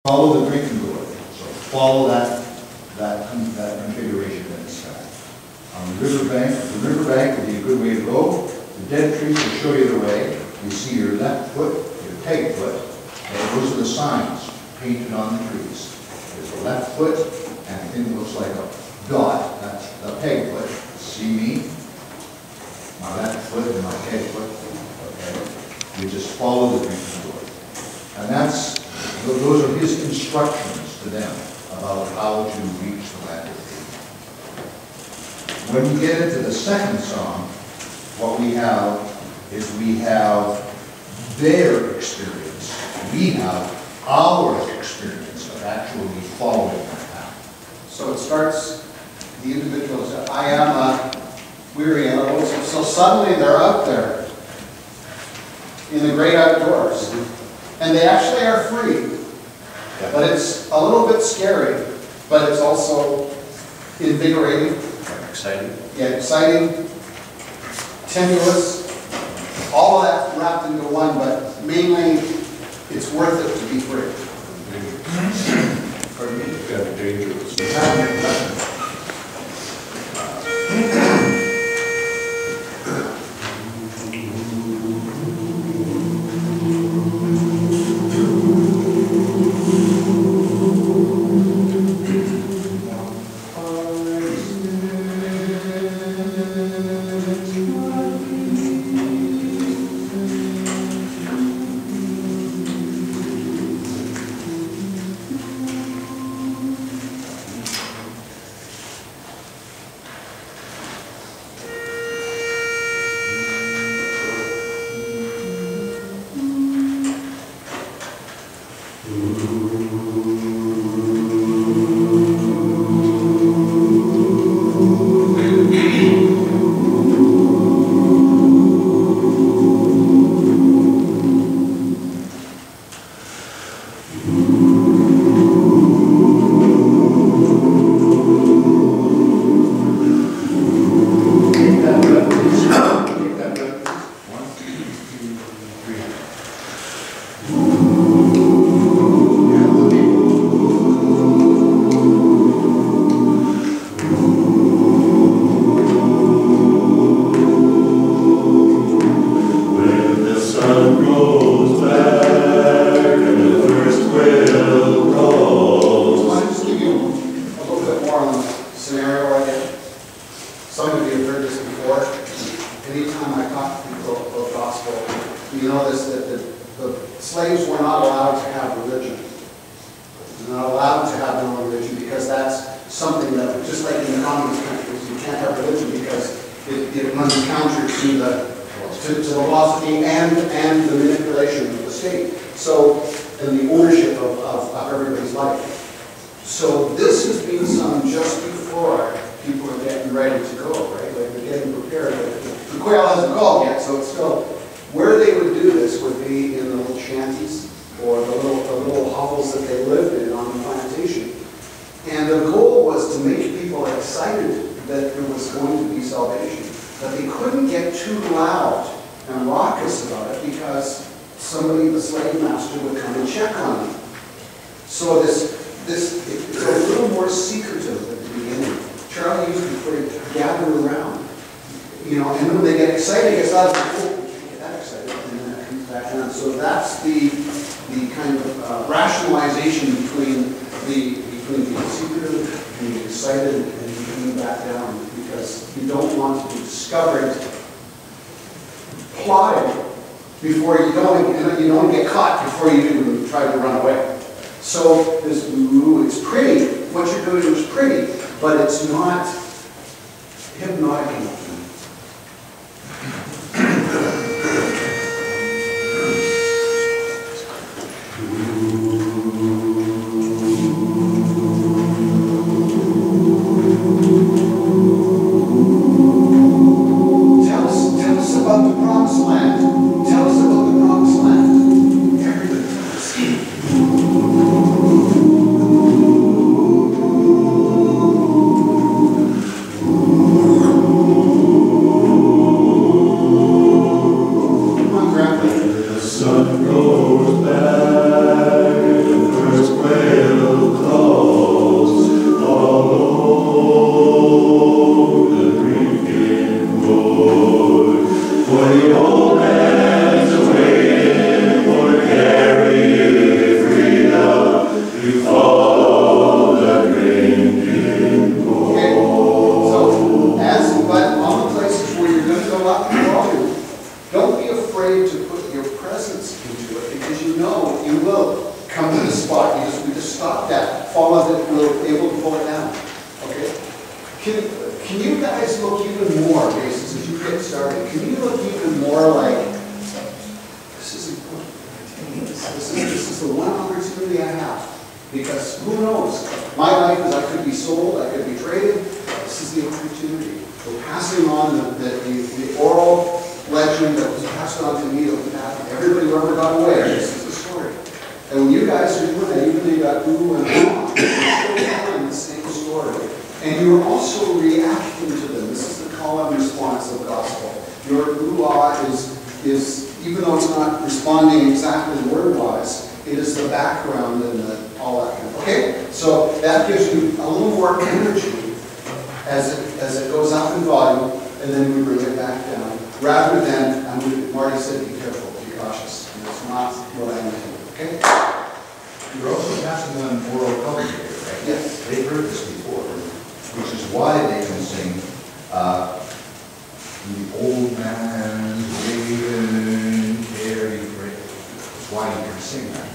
Follow the drinking gourd. So follow that configuration that it's got. On the riverbank would be a good way to go. The dead trees will show you the way. You see your left foot, your peg foot, and those are the signs painted on the trees. There's a left foot, and a thing that looks like a dot. That's the peg foot. See me? My left foot and my peg foot. Okay. You just follow the drinking gourd. And those are his instructions to them about how to reach the land of Canaan. When we get into the second song, what we have is their experience. We have our experience of actually following that path. So it starts, the individual says, I am a weary and a lonesome. So suddenly they're out there in the great outdoors. And they actually are free. But it's a little bit scary, but it's also invigorating. Exciting. Yeah, exciting, tenuous, all of that wrapped into one, but mainly it's worth it to be free. Pardon me? It's got dangerous. Ooh. for you to put your presence into it, because you know you will come to the spot we just stopped at. Follow that, we'll be able to pull it down. Okay? Can you guys look even more, basis, as you get started, can you look even more like, this is important. This is the one opportunity I have. Because who knows? My life is, I could be sold, I could be traded. This is the opportunity. We're passing on the oral legend that was passed on to me, that was passed to everybody who ever got away. This is the story. And when you guys are doing that, even though you got ooh and ah, you're still telling the same story. And you're also reacting to them. This is the call and response of gospel. Your ooh ah is, even though it's not responding exactly word-wise, it is the background and all that kind of. Okay? So that gives you a little more energy as it goes up in volume, and then we bring it back down. Rather than, Marty said, be careful, be cautious. And that's not what I intended. Okay? You're also passing on oral commentary, right? Yes. They've heard this before, which is why they can sing the old man's raven carry freight. That's why you can sing that.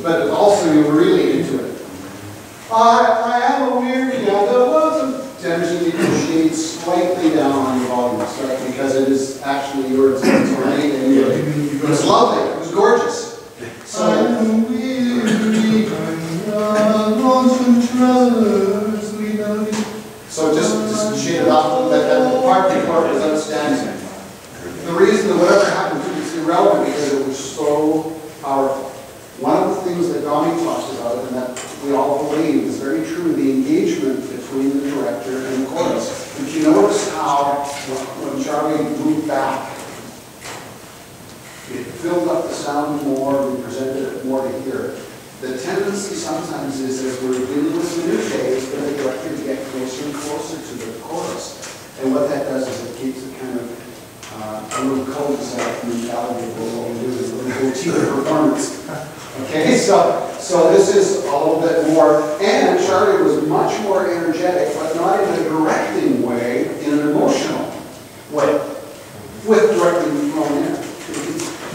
But also you were really into it. I am a weary guy. There was a tension negotiate slightly down on your volume, right? Because it is actually yours. It was lovely. It was gorgeous. So, I'm weary, so just shade it off a little bit. That part before was outstanding. The reason that whatever happened to it is irrelevant because it was so powerful. One of the things that Donnie talks about and that we all believe is very true, the engagement between the director and the chorus. Did you notice how when Charlie moved back, it filled up the sound more, we presented it more to hear. The tendency sometimes is as we're dealing with minutiae for the director to get closer and closer to the chorus. And what that does is it keeps it kind of a little cul-de-sac mentality of what we do is a little cheaper performance. Okay, so this is a little bit more, and Charlie was much more energetic, but not in a directing way, in an emotional way, with directing thrown in,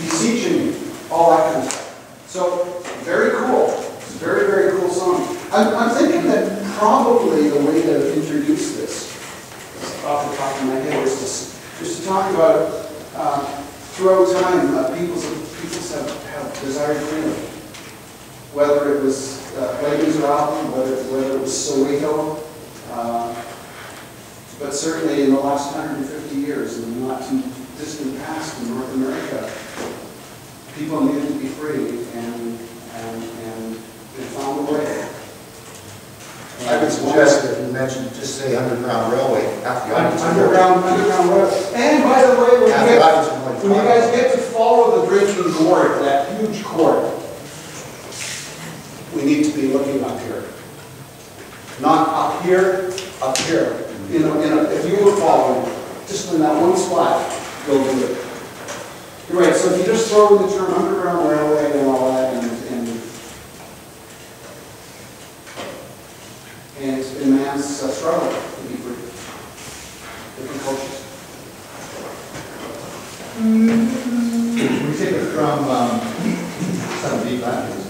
beseeching you, all that kind of stuff. So, very cool. It's a very, very cool song. I'm thinking that probably the way to introduce this, off the top of my head, is just to talk about throughout time, peoples have desired freedom. Whether it was Ladies Rock, whether it was Soweto, but certainly in the last 150 years, in the not too distant past in North America, people needed to be free and they found a way. I would suggest that you mentioned, just say Underground Railway, half the audience. Underground Railway. And by the way, when you guys get to follow the drinking gourd, that huge cord, we need to be looking up here. Not up here, up here. If you were following, just in that one spot, you'll do it. You're right, so if you just throw in the term Underground Railway and all that, and it's been man's struggle to be free. Different cultures. We take it from some deep language.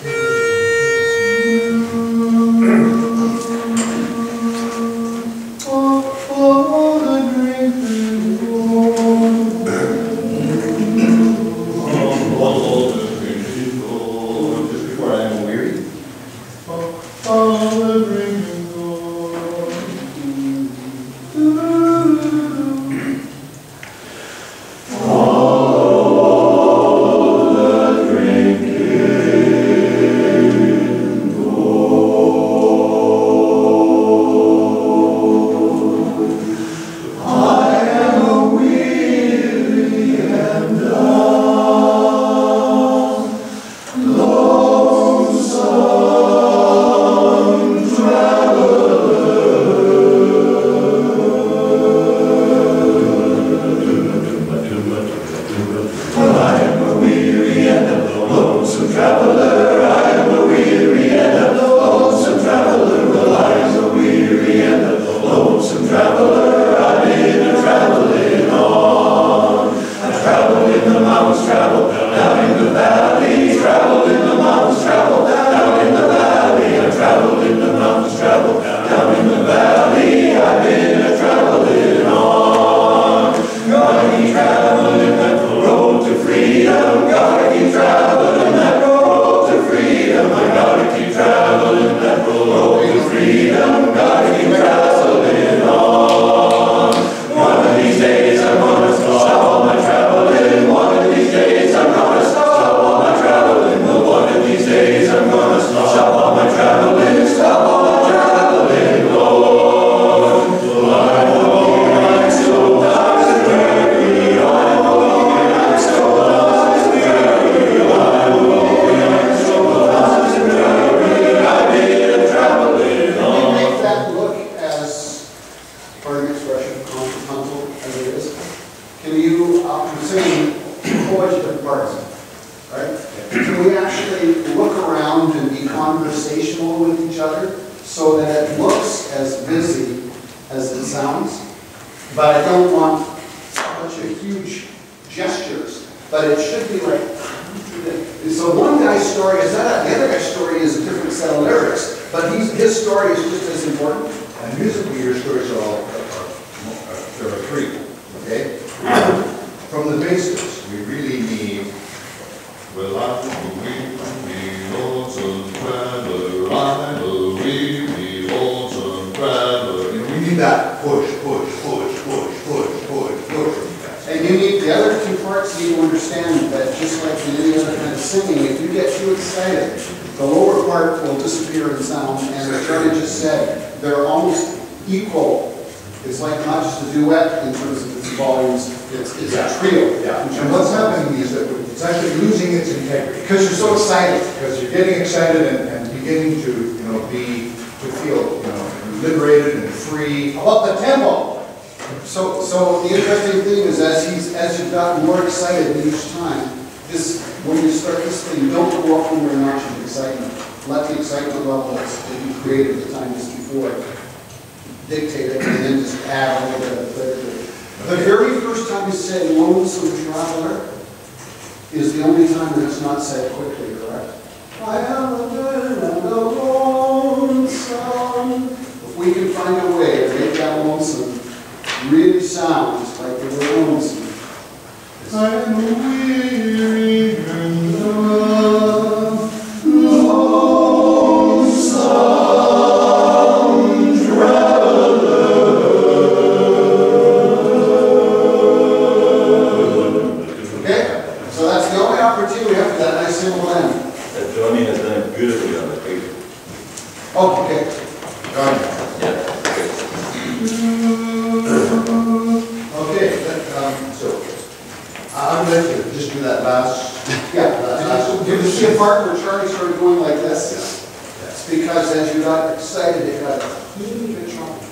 And you the other two parts need to understand that just like in any other kind of singing, if you get too excited, the lower part will disappear in sound, and as Charlie just said, they're almost equal. It's like not just a duet in terms of its volumes, it's a trio. Yeah, and what's happening is that it's actually losing its integrity. Because you're so excited. Because you're getting excited and beginning to, to feel, liberated and free. How about the tempo? So the interesting thing is as you've gotten more excited each time, when you start this thing, don't go up when you're notch of excitement. Let the excitement level that you created the time just before dictate it, and then just add a little bit of clarity. The very first time you say lonesome traveler is the only time that it's not said quickly, correct? I am a good and a lonesome. If we can find a way to make that lonesome really sounds like the word lonesome. I'm a weary and lonesome traveler. Okay? So that's the only opportunity we have for that nice simple end. Johnny has done it beautifully on the paper. Oh, okay. Done. Yeah. Okay, so I'm going to just do that last. Yeah. Did you see a part where Charlie started going like this? Yeah. It's because as you got excited, it got a teeny bit choppy.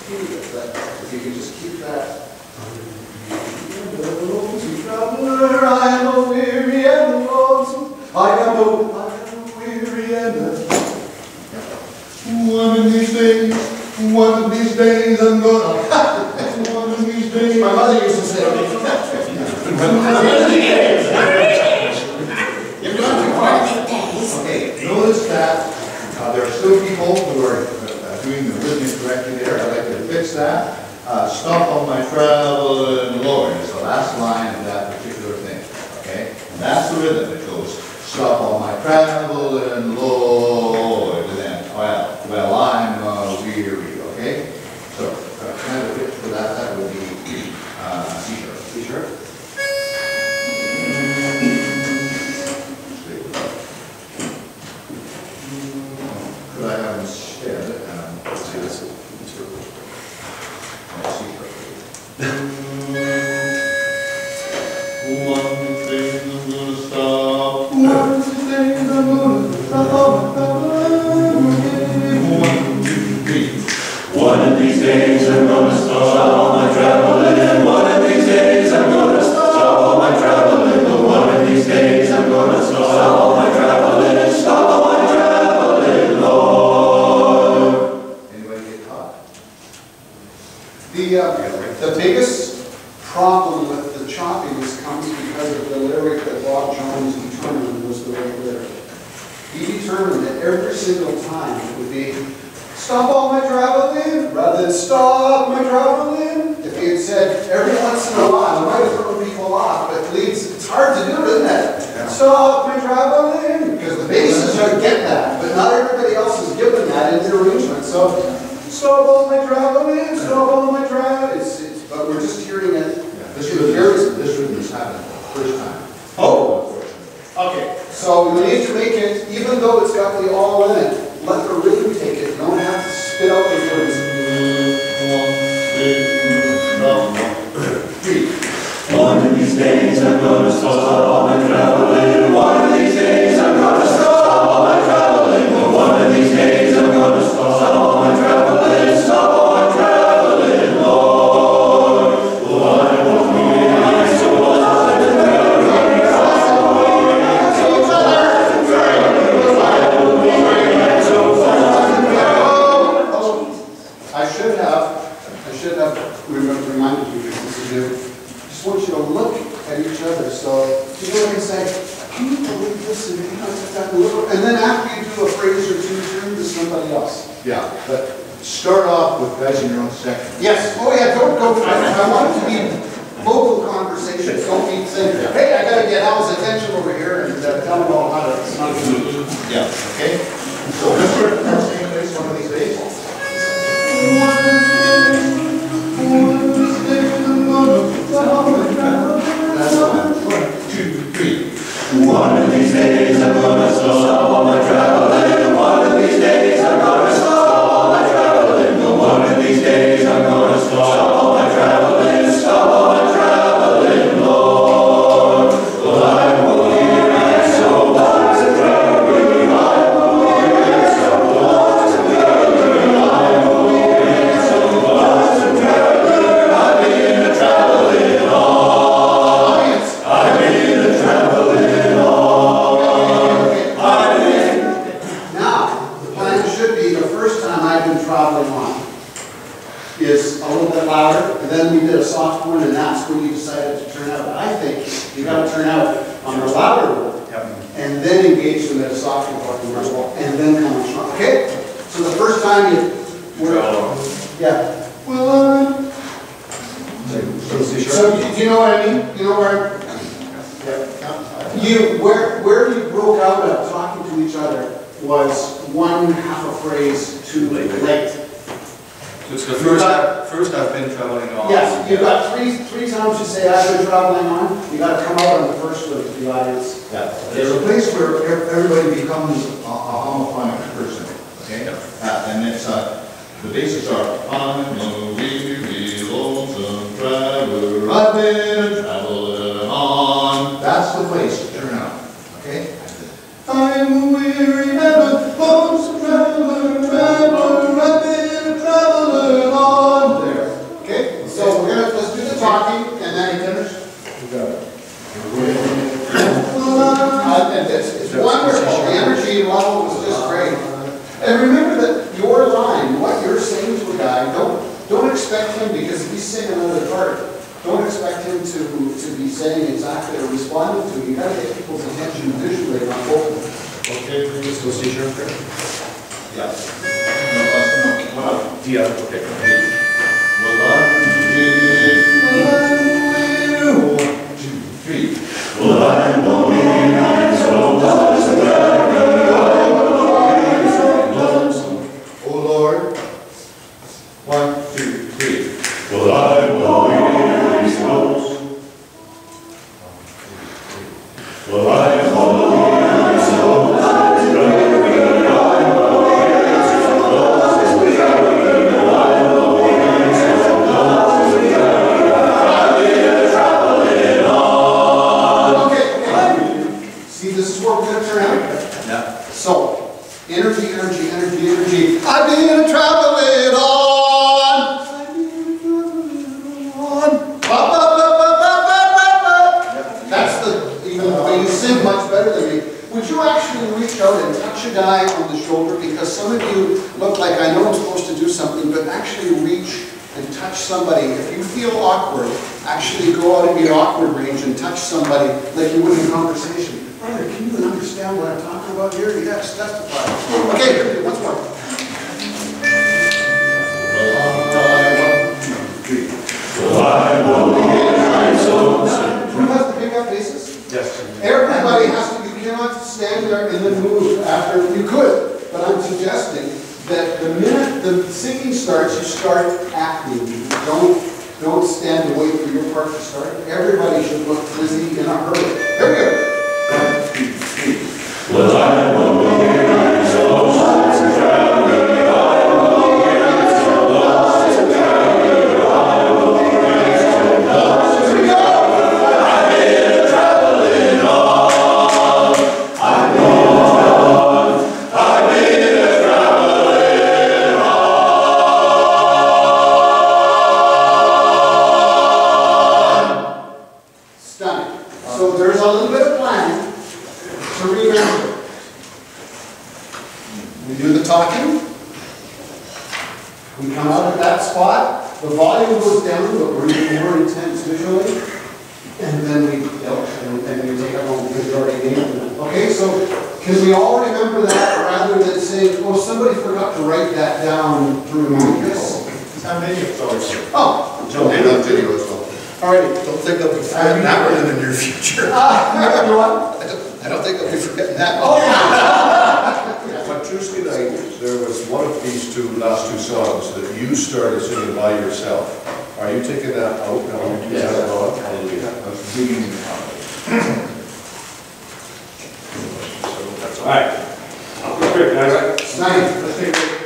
Teeny bit. If you could just keep that. Traveler, I am a weary and lonesome. I am a weary and One of these days I'm gonna. One of these days. my mother used to say. Okay, notice that there are still people who are doing the rhythmic correctly there. I'd like to fix that. Stop on my traveling Lord is the last line of that particular thing. Okay? And that's the rhythm. It goes, stop on my traveling Lord. And then, well, I'm weary. Okay? So, kind of pitch for that would be C sharp. C sharp. Could I have instead, let's see, that's it. One thing I'm gonna stop. One thing I'm gonna stop. 1, 2, 3. One of these days I'm gonna stop all my traveling. One of these days I'm gonna stop all my traveling. One of these days I'm gonna stop all my traveling. Stop all my traveling, Lord. Anybody get caught? The biggest problem with the choppiness comes because of the lyric that Bob Jones determined was the right lyric. He determined that every single time it would be, stop all my traveling, rather than stop my traveling. If he had said every once in a while, it might have thrown people off, but it's hard to do, isn't it? Yeah. Stop my traveling, because the basses don't get that, but not everybody else is given that in their arrangement. So, stop all my traveling, stop all my traveling. But we're just hearing it. Yeah, this rhythm is happening for the first time. Oh. Okay, so you need to make it, even though it's got the all in it, let the rhythm take it. You don't have to spit out the words. 1, 2, 3. One of these days I'm gonna stop all my traveling. One of these days I'm gonna stop all my traveling. One of these days I'm gonna stop all my traveling. Stop all my traveling, Lord. One of these so reminded you because this is new. Just want you to look at each other. So you look and say, can you believe this? And then after you do a phrase or two, turn to somebody else. Yeah, but start off with guys in your own section. Yes. Oh yeah, don't go. I want it to be vocal conversations. Don't be saying, hey, I gotta get Al's attention over here and tell him all how to. It's not good. Yeah, okay? So let's sing this one of these days. One day I'm gonna stop. decided to turn out. I think you gotta turn out on the louder one, and then engage them at a softer button, and then come on strong, okay? So the first time you, yeah. Well, so do you know what I mean? You know where? Where you broke out of talking to each other was one half a phrase too late. So it's the first I've been traveling on. Yes, you've got three times to say I've been traveling on. You got to come out on the first one to the audience. Yeah, there's a place where everybody becomes a homophonic person, okay? And it's, the bases are, I'm a weary, lonesome traveler, I've been traveling on. That's the place to turn out, okay? I'm a weary, lonesome traveler, I've been traveling on. There. Okay, so let's do the talking, and then Tenors? You got it. and it's wonderful. The energy level was just great. And remember that your line, what you're saying to a guy, don't expect him, because if he's singing another part, don't expect him to be saying exactly or responding to. You got to get people's attention visually on both of them. Okay, please go see your friend. Yeah. Yeah, okay. Well, 1, 2, 3. Well, I'm going so Oh Lord. 1, 2, 3. well, I'm going so well, I'm going so See, this is where we're going to turn out. Yeah. So, energy. I've been traveling on. I've been traveling on. Up. That's even the way you sing much better than me. Would you actually reach out and touch a guy on the shoulder? Because some of you look like I know I'm supposed to do something, but actually reach and touch somebody. If you feel awkward, actually go out of your awkward range and touch somebody like you would in conversation. Brother, can you even understand what I'm talking about here? Yes, testify. Okay, here, once more. 1, 2, 3. well, I'm going so Who has to pick up bases? Yes. Everybody has to, you cannot stand there and then move after, you could, but I'm suggesting that the minute the singing starts, you start acting. Don't stand and wait for your part to start. Everybody should look busy in a hurry. Here we go. 1, 2, 3. well, I'm going so Stunning. So there's a little bit of planning to remember. We do the talking. We come out at that spot. The volume goes down, but we're more intense visually. And then we take it home because we already named them. Okay, so can we all remember that rather than saying, oh, somebody forgot to write that down to remind us? How many of those? Oh, Joe, they love video as well. alrighty. Don't think I'll be forgetting that one in the near future. You know what? I don't think I'll be forgetting that one. Oh, yeah. On Tuesday night, there was one of these last two songs that you started singing by yourself. Are you taking that out now? Is that on? That's beginning of the topic. So that's all. All right. Quick, guys. Nice. Let's take a